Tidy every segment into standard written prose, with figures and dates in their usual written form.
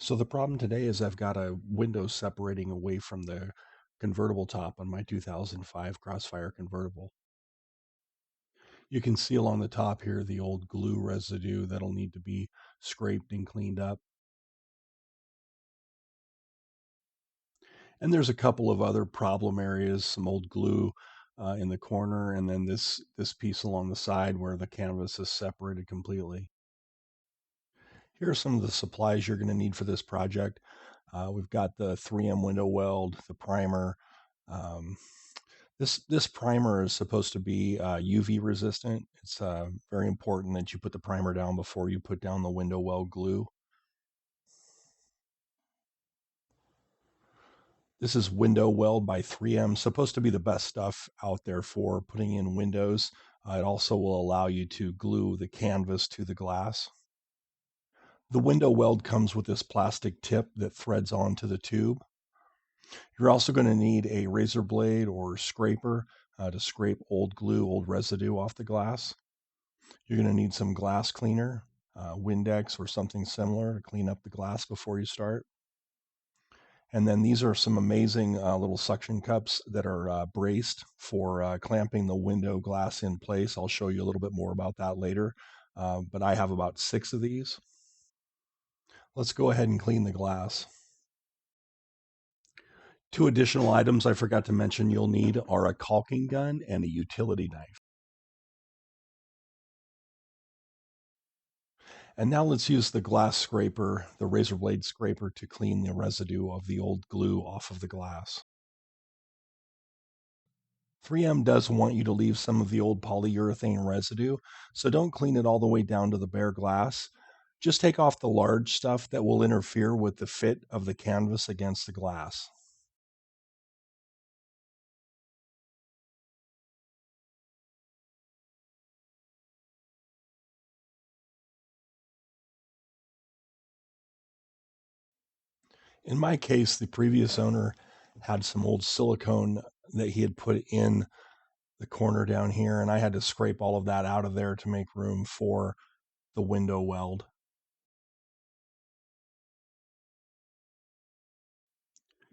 So the problem today is I've got a window separating away from the convertible top on my 2005 Crossfire convertible. You can see along the top here the old glue residue that'll need to be scraped and cleaned up. And there's a couple of other problem areas, some old glue in the corner, and then this piece along the side where the canvas is separated completely. Here are some of the supplies you're going to need for this project. We've got the 3M window weld, the primer. Um, this primer is supposed to be UV resistant. It's very important that you put the primer down before you put down the window weld glue. This is window weld by 3M, supposed to be the best stuff out there for putting in windows. It also will allow you to glue the canvas to the glass. The window weld comes with this plastic tip that threads onto the tube. You're also going to need a razor blade or scraper to scrape old glue, old residue off the glass. You're going to need some glass cleaner, Windex or something similar to clean up the glass before you start. And then these are some amazing little suction cups that are braced for clamping the window glass in place. I'll show you a little bit more about that later. But I have about 6 of these. Let's go ahead and clean the glass. 2 additional items I forgot to mention you'll need are a caulking gun and a utility knife. And now let's use the glass scraper, the razor blade scraper, to clean the residue of the old glue off of the glass. 3M does want you to leave some of the old polyurethane residue, so don't clean it all the way down to the bare glass. Just take off the large stuff that will interfere with the fit of the canvas against the glass. In my case, the previous owner had some old silicone that he had put in the corner down here, and I had to scrape all of that out of there to make room for the window weld.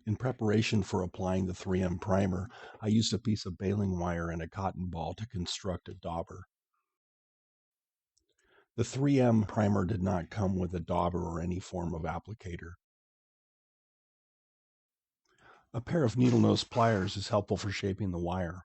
In preparation for applying the 3M primer, I used a piece of baling wire and a cotton ball to construct a dauber. The 3M primer did not come with a dauber or any form of applicator. A pair of needle nose pliers is helpful for shaping the wire.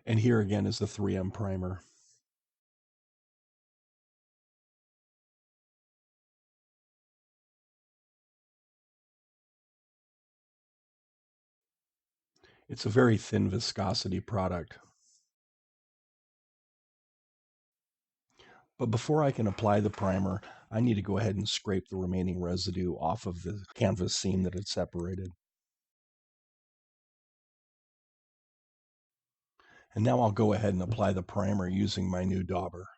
And here again is the 3M primer. It's a very thin viscosity product. But before I can apply the primer, I need to go ahead and scrape the remaining residue off of the canvas seam that had separated. And now I'll go ahead and apply the primer using my new dauber.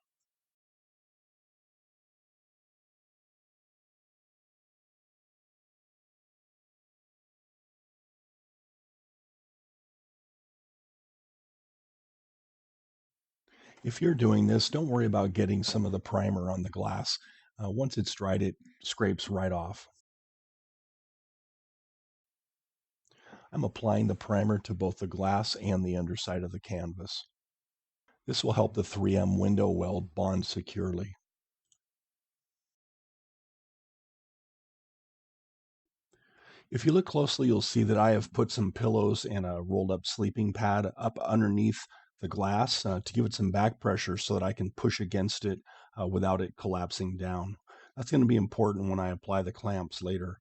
If you're doing this, don't worry about getting some of the primer on the glass. Once it's dried, it scrapes right off. I'm applying the primer to both the glass and the underside of the canvas. This will help the 3M window weld bond securely. If you look closely, you'll see that I have put some pillows and a rolled up sleeping pad up underneath the glass to give it some back pressure so that I can push against it without it collapsing down. That's going to be important when I apply the clamps later.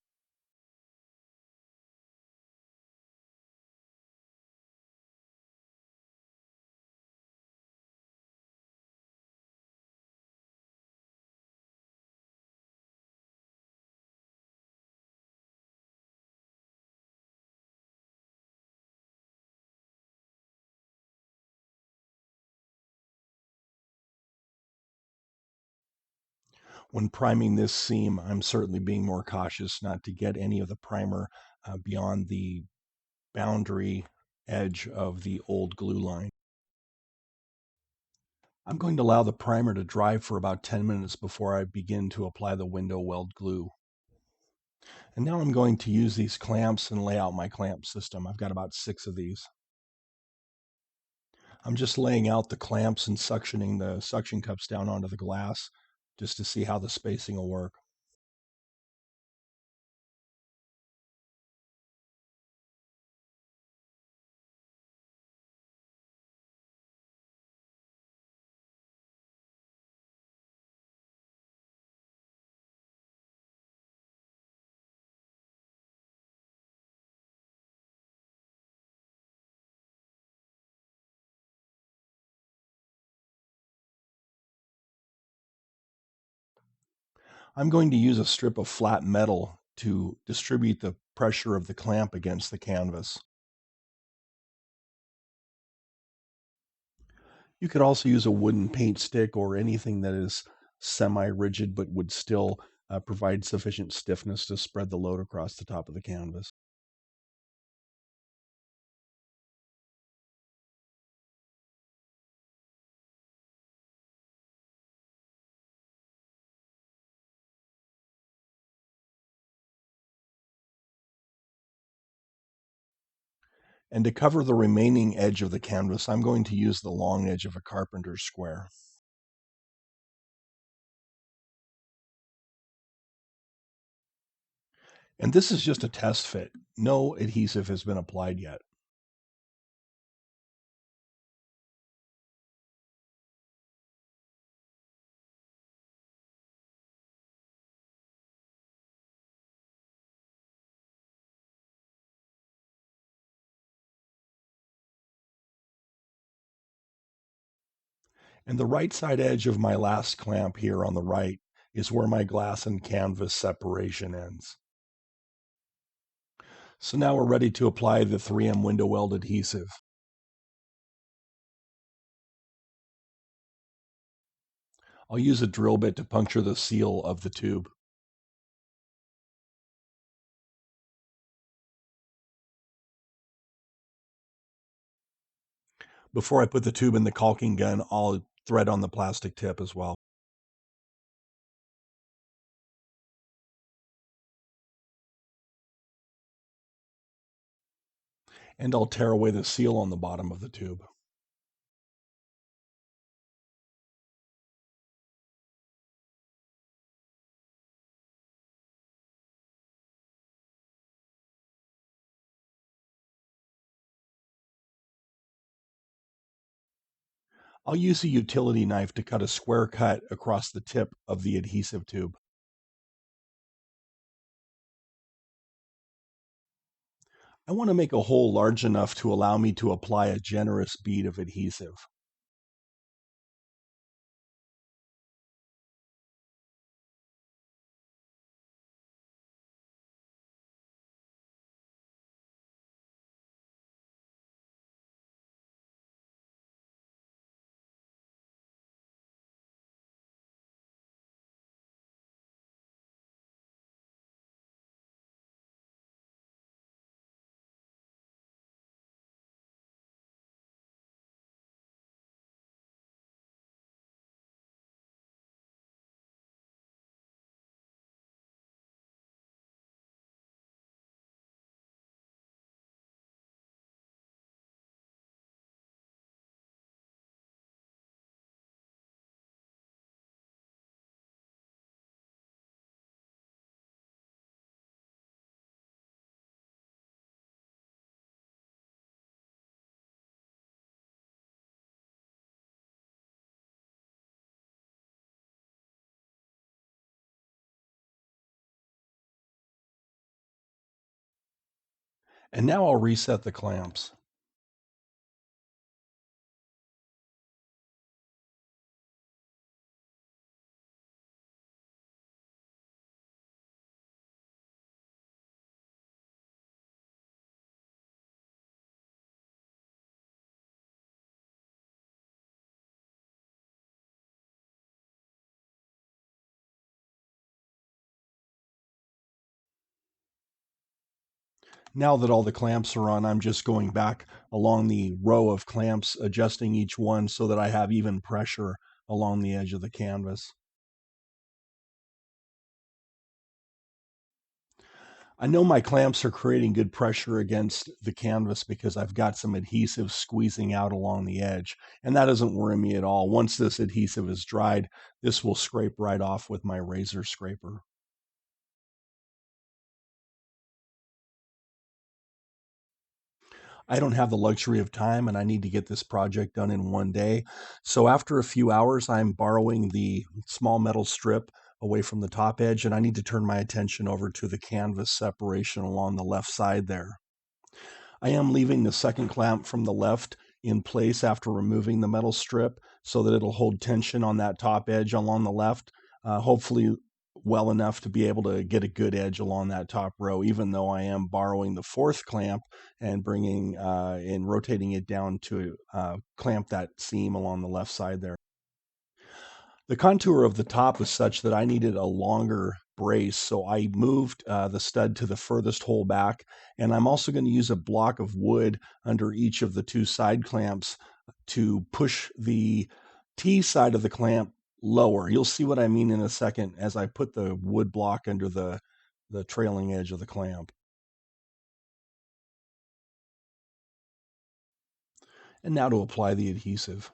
When priming this seam, I'm certainly being more cautious not to get any of the primer beyond the boundary edge of the old glue line. I'm going to allow the primer to dry for about 10 minutes before I begin to apply the window weld glue. And now I'm going to use these clamps and lay out my clamp system. I've got about 6 of these. I'm just laying out the clamps and suctioning the suction cups down onto the glass just to see how the spacing will work. I'm going to use a strip of flat metal to distribute the pressure of the clamp against the canvas. You could also use a wooden paint stick or anything that is semi-rigid but would still provide sufficient stiffness to spread the load across the top of the canvas. And to cover the remaining edge of the canvas, I'm going to use the long edge of a carpenter's square. And this is just a test fit. No adhesive has been applied yet. And the right side edge of my last clamp here on the right is where my glass and canvas separation ends. So now we're ready to apply the 3M window weld adhesive. I'll use a drill bit to puncture the seal of the tube. Before I put the tube in the caulking gun, I'll thread on the plastic tip as well. And I'll tear away the seal on the bottom of the tube. I'll use a utility knife to cut a square cut across the tip of the adhesive tube. I want to make a hole large enough to allow me to apply a generous bead of adhesive. And now I'll reset the clamps. Now that all the clamps are on, I'm just going back along the row of clamps, adjusting each one so that I have even pressure along the edge of the canvas. I know my clamps are creating good pressure against the canvas because I've got some adhesive squeezing out along the edge, and that doesn't worry me at all. Once this adhesive is dried, this will scrape right off with my razor scraper. I don't have the luxury of time and I need to get this project done in one day. So after a few hours, I'm borrowing the small metal strip away from the top edge and I need to turn my attention over to the canvas separation along the left side there. I am leaving the second clamp from the left in place after removing the metal strip so that it'll hold tension on that top edge along the left, hopefully well enough to be able to get a good edge along that top row, even though I am borrowing the fourth clamp and bringing and rotating it down to clamp that seam along the left side there. The contour of the top was such that I needed a longer brace, so I moved the stud to the furthest hole back, and I'm also going to use a block of wood under each of the two side clamps to push the T side of the clamp lower. You'll see what I mean in a second as I put the wood block under the trailing edge of the clamp. And now to apply the adhesive.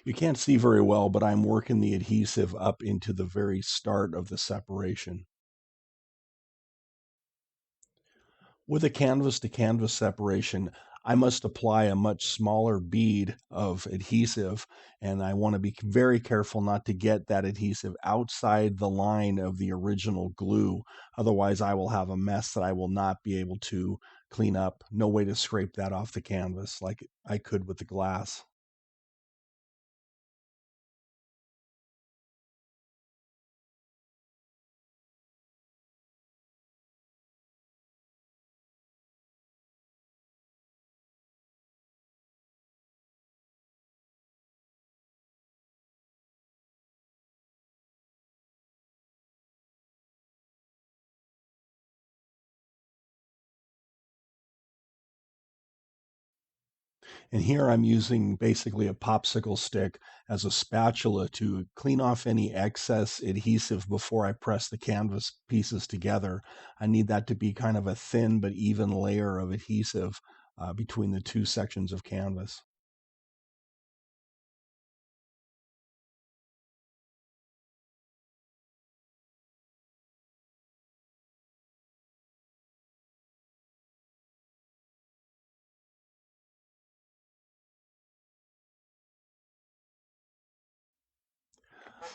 You can't see very well, but I'm working the adhesive up into the very start of the separation. With a canvas to canvas separation, I must apply a much smaller bead of adhesive, and I want to be very careful not to get that adhesive outside the line of the original glue. Otherwise, I will have a mess that I will not be able to clean up. No way to scrape that off the canvas like I could with the glass. And here I'm using basically a popsicle stick as a spatula to clean off any excess adhesive before I press the canvas pieces together. I need that to be kind of a thin but even layer of adhesive between the two sections of canvas.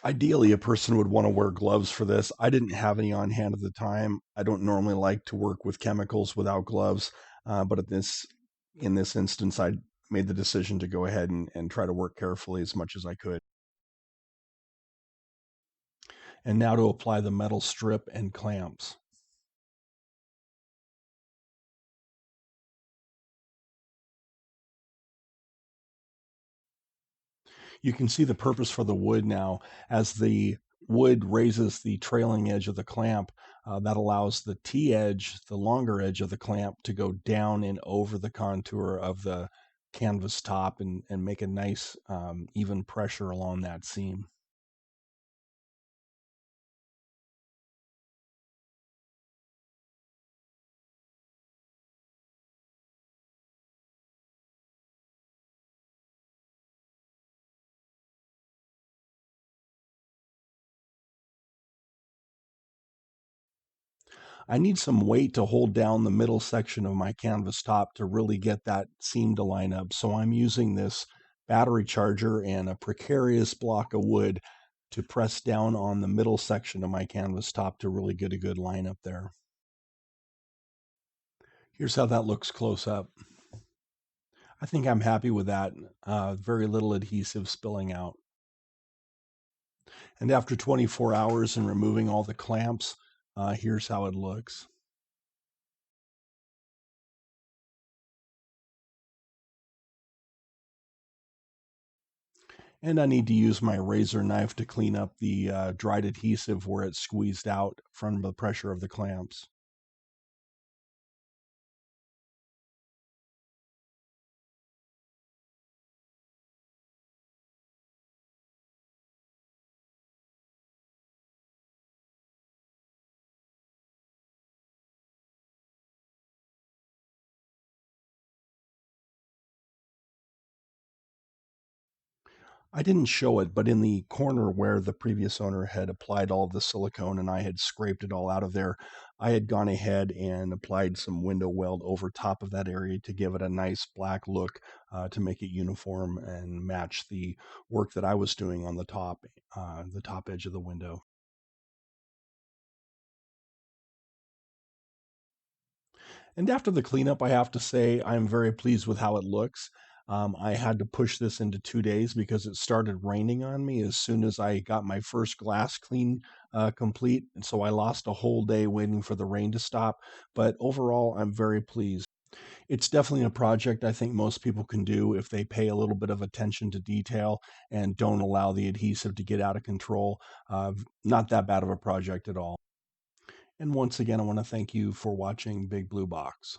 Ideally, a person would want to wear gloves for this. I didn't have any on hand at the time. I don't normally like to work with chemicals without gloves, but in this instance, I made the decision to go ahead and try to work carefully as much as I could. And now to apply the metal strip and clamps. You can see the purpose for the wood now. As the wood raises the trailing edge of the clamp, that allows the T edge, the longer edge of the clamp, to go down and over the contour of the canvas top and make a nice even pressure along that seam. I need some weight to hold down the middle section of my canvas top to really get that seam to line up. So I'm using this battery charger and a precarious block of wood to press down on the middle section of my canvas top to really get a good line up there. Here's how that looks close up. I think I'm happy with that. Very little adhesive spilling out. And after 24 hours and removing all the clamps, here's how it looks. And I need to use my razor knife to clean up the dried adhesive where it's squeezed out from the pressure of the clamps. I didn't show it, but in the corner where the previous owner had applied all of the silicone and I had scraped it all out of there, I had gone ahead and applied some window weld over top of that area to give it a nice black look, to make it uniform and match the work that I was doing on the top edge of the window. And after the cleanup, I have to say I'm very pleased with how it looks. I had to push this into 2 days because it started raining on me as soon as I got my first glass clean complete. And so I lost a whole day waiting for the rain to stop. But overall, I'm very pleased. It's definitely a project I think most people can do if they pay a little bit of attention to detail and don't allow the adhesive to get out of control. Not that bad of a project at all. And once again, I want to thank you for watching Big Blue Box.